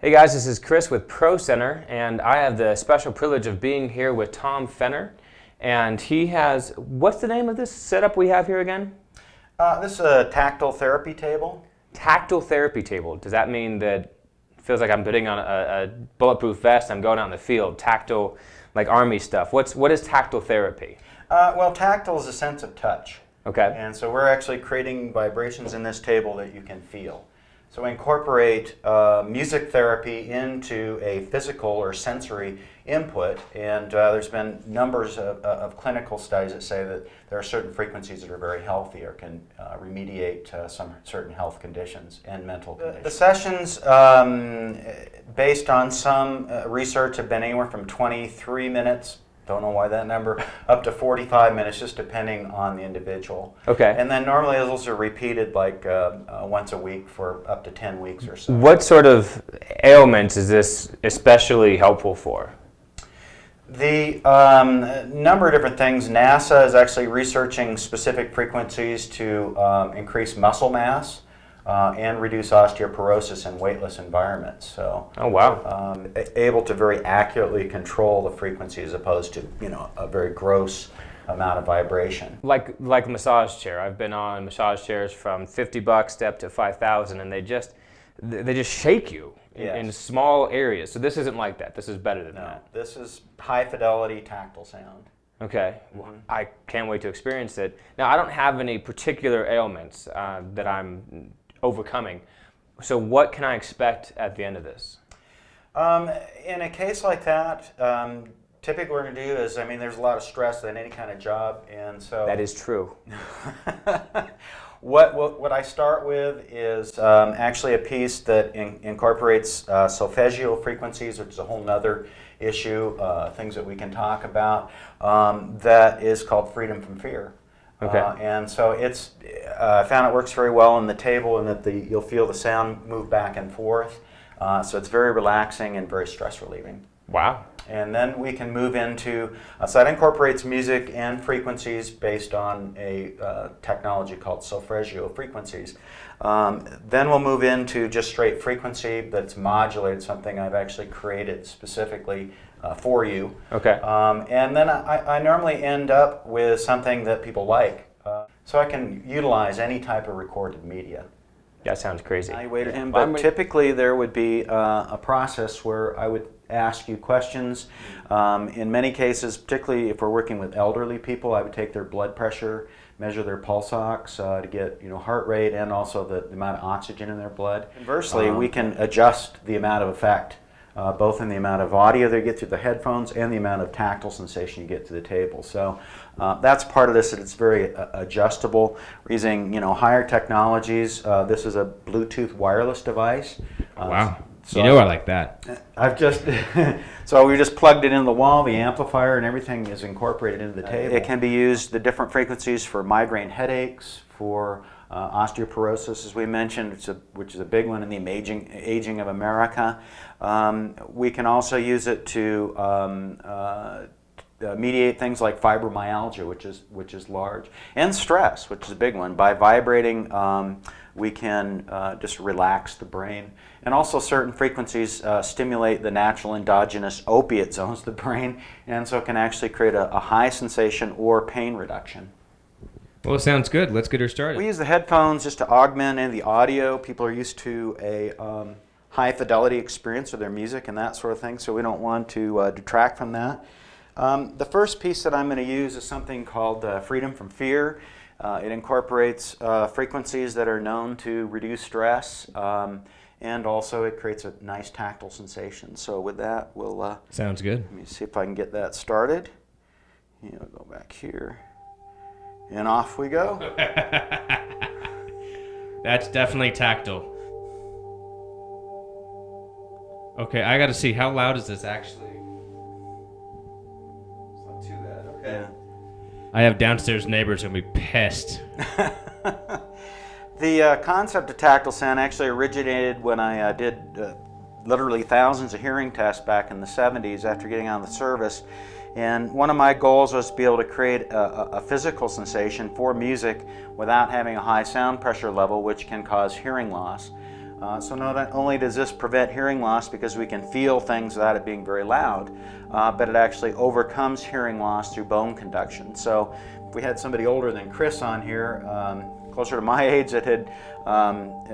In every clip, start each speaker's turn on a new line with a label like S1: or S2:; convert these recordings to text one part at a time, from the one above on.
S1: Hey guys, this is Chris with ProCntr, and I have the special privilege of being here with Tom Fenner. And he has, what's the name of this setup we have here again?
S2: This is a tactile therapy table.
S1: Tactile therapy table. Does that mean that it feels like I'm putting on a bulletproof vest, I'm going out in the field, tactile, like army stuff? What is tactile therapy?
S2: Well, tactile is a sense of touch.
S1: Okay.
S2: And so we're actually creating vibrations in this table that you can feel. So we incorporate music therapy into a physical or sensory input, and there's been numbers of clinical studies that say that there are certain frequencies that are very healthy or can remediate some certain health conditions and mental conditions. The sessions, based on some research, have been anywhere from 23 minutes, don't know why that number, up to 45 minutes, just depending on the individual.
S1: Okay.
S2: And then normally those are repeated like once a week for up to 10 weeks or so.
S1: What sort of ailments is this especially helpful for?
S2: The number of different things. NASA is actually researching specific frequencies to increase muscle mass and reduce osteoporosis in weightless environments. So,
S1: oh wow!
S2: Able to very accurately control the frequency as opposed to a very gross amount of vibration.
S1: Like a massage chair. I've been on massage chairs from $50 up to 5,000, and they just shake you in small areas. So this isn't like that. This is better than that.
S2: This is high fidelity tactile sound.
S1: Okay, well, I can't wait to experience it. Now, I don't have any particular ailments that I'm overcoming. So what can I expect at the end of this?
S2: In a case like that, typically what we're going to do is, there's a lot of stress in any kind of job, and so...
S1: That is true.
S2: What I start with is actually a piece that incorporates solfeggio frequencies, which is a whole nother issue, things that we can talk about, that is called Freedom from Fear.
S1: Okay.
S2: And so I found it works very well on the table, and that you'll feel the sound move back and forth. So it's very relaxing and very stress relieving.
S1: Wow.
S2: And then we can move into, so that incorporates music and frequencies based on a technology called solfeggio frequencies. Then we'll move into just straight frequency that's modulated, something I've actually created specifically for you.
S1: Okay.
S2: And then I normally end up with something that people like. So I can utilize any type of recorded media.
S1: That sounds crazy.
S2: I waited him, but typically there would be a process where I would ask you questions. In many cases, particularly if we're working with elderly people, I would take their blood pressure, measure their pulse ox to get heart rate and also the amount of oxygen in their blood. Conversely, we can adjust the amount of effect, both in the amount of audio they get through the headphones and the amount of tactile sensation you get to the table. So that's part of this, that it's very adjustable. We're using higher technologies. This is a Bluetooth wireless device.
S3: Wow. So I like that.
S2: I've just, so we just plugged it in the wall, the amplifier and everything is incorporated into the table. It can be used, the different frequencies, for migraine headaches, for osteoporosis, as we mentioned, which is a big one in the aging of America. We can also use it to mediate things like fibromyalgia, which is large, and stress, which is a big one. By vibrating, we can just relax the brain. And also certain frequencies stimulate the natural endogenous opiate zones of the brain, and so it can actually create a high sensation or pain reduction.
S3: Well, it sounds good. Let's get her started.
S2: We use the headphones just to augment the audio. People are used to a high fidelity experience with their music and that sort of thing, so we don't want to detract from that. The first piece that I'm going to use is something called Freedom from Fear. It incorporates frequencies that are known to reduce stress, and also it creates a nice tactile sensation. So with that, we'll...
S3: Sounds good.
S2: Let me see if I can get that started. Go back here. And off we go.
S3: That's definitely tactile. Okay, I got to see, how loud is this actually? It's not too bad. Okay. Yeah. I have downstairs neighbors who will be pissed.
S2: The concept of tactile sound actually originated when I did literally thousands of hearing tests back in the 70s after getting out of the service. And one of my goals was to be able to create a physical sensation for music without having a high sound pressure level, which can cause hearing loss. So not only does this prevent hearing loss because we can feel things without it being very loud, but it actually overcomes hearing loss through bone conduction. So if we had somebody older than Chris on here, closer to my age, that had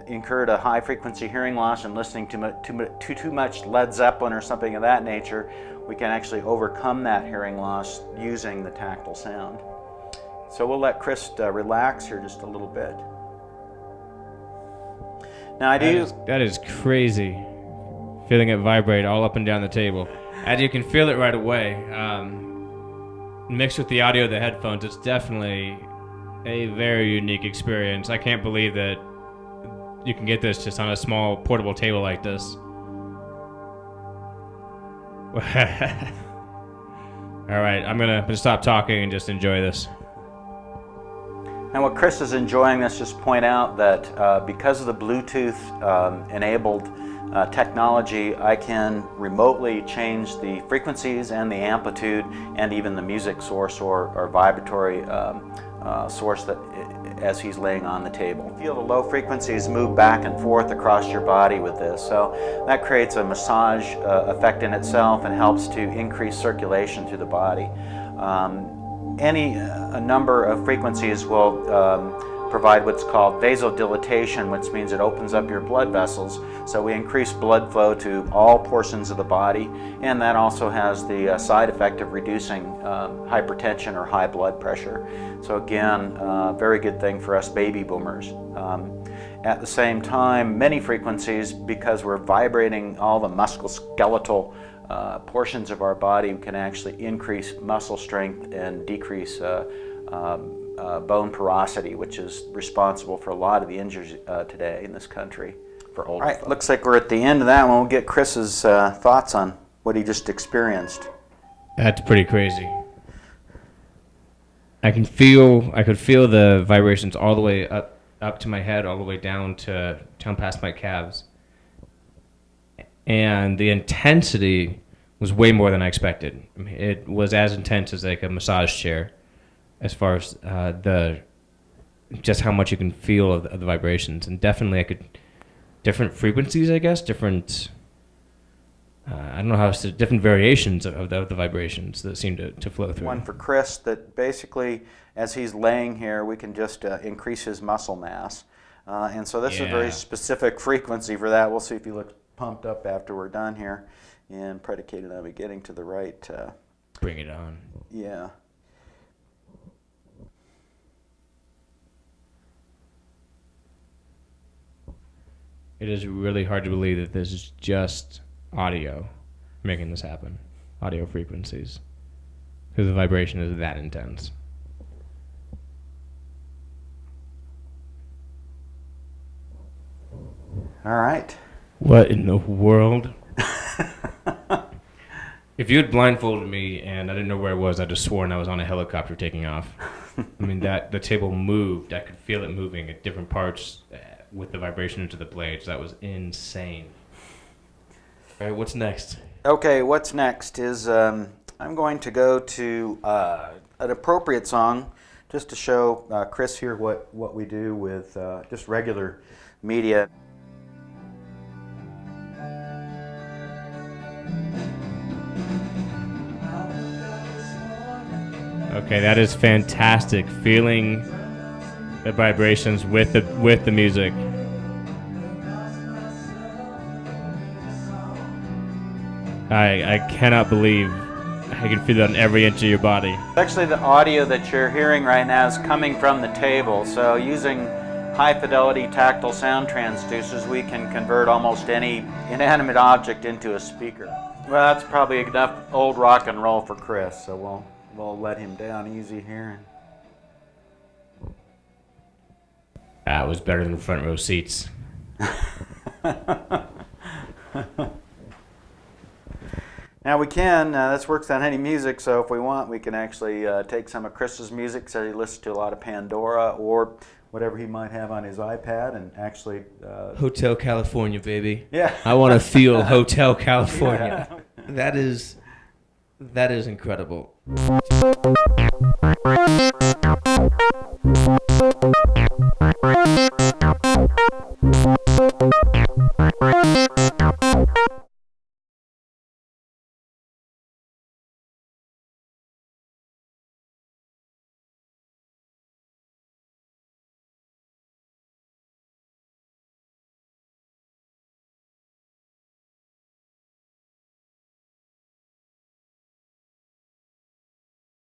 S2: incurred a high frequency hearing loss and listening to too much Led Zeppelin or something of that nature, we can actually overcome that hearing loss using the tactile sound. So we'll let Chris relax here just a little bit. Now
S3: That is crazy, feeling it vibrate all up and down the table. And you can feel it right away. Mixed with the audio of the headphones, it's definitely a very unique experience. I can't believe that you can get this just on a small portable table like this. All right, I'm gonna stop talking and just enjoy this.
S2: And what Chris is enjoying, let's just point out that because of the Bluetooth enabled technology, I can remotely change the frequencies and the amplitude and even the music source or vibratory source that as he's laying on the table. Feel the low frequencies move back and forth across your body with this. So that creates a massage effect in itself and helps to increase circulation through the body. A number of frequencies will provide what's called vasodilatation, which means it opens up your blood vessels. So we increase blood flow to all portions of the body, and that also has the side effect of reducing hypertension or high blood pressure. So again, very good thing for us baby boomers. At the same time, many frequencies, because we're vibrating all the musculoskeletal portions of our body, can actually increase muscle strength and decrease bone porosity, which is responsible for a lot of the injuries today in this country for older folks. Looks like we're at the end of that one. We'll get Chris's thoughts on what he just experienced.
S3: That's pretty crazy. I could feel the vibrations all the way up to my head, all the way down past my calves. And the intensity was way more than I expected. I mean, it was as intense as like a massage chair, as far as just how much you can feel of the vibrations. And definitely different frequencies, I guess, different, I don't know how to say, different variations of the vibrations that seem to flow through.
S2: One for Chris, that basically, as he's laying here, we can just increase his muscle mass. And so this is a very specific frequency for that. We'll see if he looks pumped up after we're done here, and predicated on me getting to the right.
S3: Bring it on.
S2: Yeah.
S3: It is really hard to believe that this is just audio making this happen, audio frequencies, because the vibration is that intense.
S2: All right.
S3: What in the world? If you had blindfolded me and I didn't know where I was, I'd have sworn I was on a helicopter taking off. I mean, the table moved. I could feel it moving at different parts with the vibration into the blades. That was insane. All right, what's next?
S2: Okay, what's next is I'm going to go to an appropriate song just to show Chris here what we do with just regular media.
S3: Okay, that is fantastic. Feeling the vibrations with the music. I cannot believe I can feel that on every inch of your body.
S2: Actually, the audio that you're hearing right now is coming from the table. So using high fidelity tactile sound transducers, we can convert almost any inanimate object into a speaker. Well, that's probably enough old rock and roll for Chris, so we'll let him down easy here.
S3: That was better than the front row seats.
S2: Now we can, this works on any music, so if we want, we can actually take some of Chris's music, so he listens to a lot of Pandora or whatever he might have on his iPad, and actually...
S3: Hotel California, baby.
S2: Yeah.
S3: I want to feel Hotel California. Yeah. That is incredible.